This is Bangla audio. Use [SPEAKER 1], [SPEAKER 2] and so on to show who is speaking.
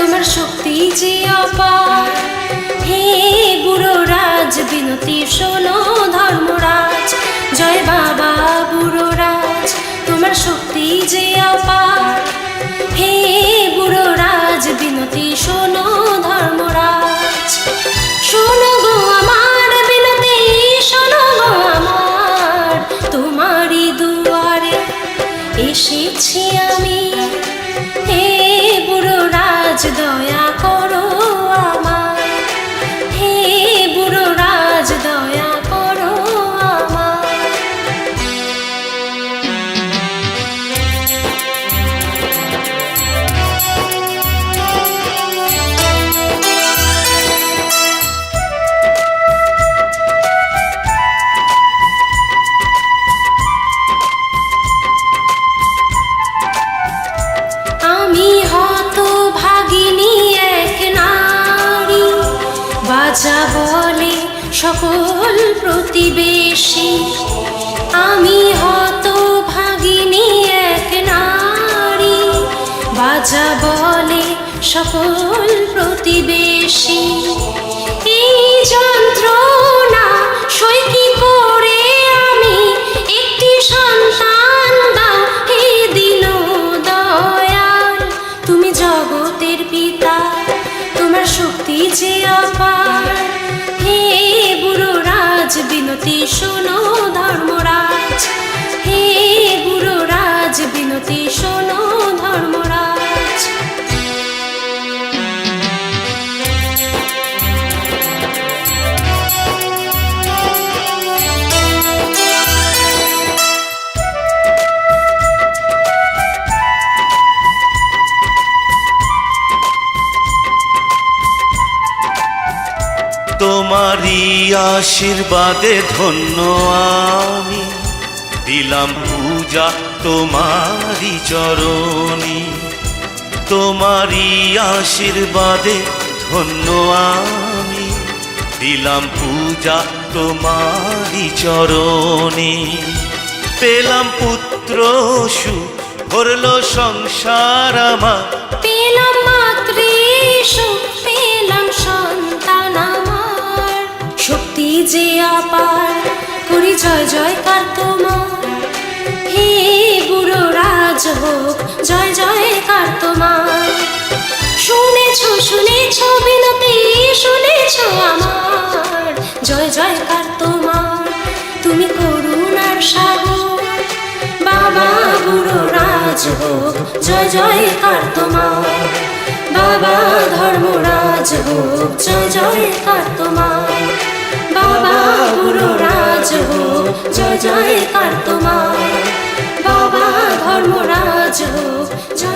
[SPEAKER 1] তোমার শক্তি যে অপার। হে বুড়ো রাজ বিনতি শোনো ধর্মরাজ, জয় বাবা বুড়ো রাজ, তোমার শক্তি যে অপার। হে বুড়ো রাজ বিনতি শোনো ধর্মরাজ, শোনো গো আমার বিনতি, শোনো গো আমার, তোমারই দুয়ারে এসেছি আমি। হে বুড়ো রাজ দয়া করো আমায়, হে বুড়ো রাজ দয়া করো আমায়। আমি হতভাগিনী এক নারী, বাজা বলে সকল প্রতিবেশী। আমি হতভাগিনী এক নারী, বাজা বলে সকল প্রতিবেশী। এই যন্ত্রণা সই কি করে আমি, একটি সন্তান দাও হে দীন দয়াল। তুমি জগতের পিতা, তোমার শক্তি যে অপার। হে বুড়ো রাজ বিনতি শোনো ধর্মরাজ, হে বুড়ো রাজ বিনতি শোনো ধর্মরাজ।
[SPEAKER 2] তোমারই আশীর্বাদে ধন্য আমি, দিলাম পূজা তোমারই চরণী। তোমারই আশীর্বাদে ধন্য আমি, দিলাম পূজা তোমারই চরণী। পেলাম পুত্র সুখ, ভরলো সংসার আমার,
[SPEAKER 1] পেলাম মাতৃসুখ, পেলাম সন্তান আমার। শক্তি যে অপার, করি জয় জয়কার তোমার। হে বুড়ো রাজ হোক জয় জয়কার তোমার। শুনেছ শুনেছ বিনতি, শুনেছ আমার, জয় জয়কার তোমার। তুমি করুণার সাগর, বাবা বুড়ো রাজ হোক জয় জয়কার তোমার। বাবা ধর্মরাজ হোক জয় জয়কার তোমার। বাবা বুড়ো রাজ হোক জয় জয়কার তোমার। বাবা ধর্মরাজ হোক জয়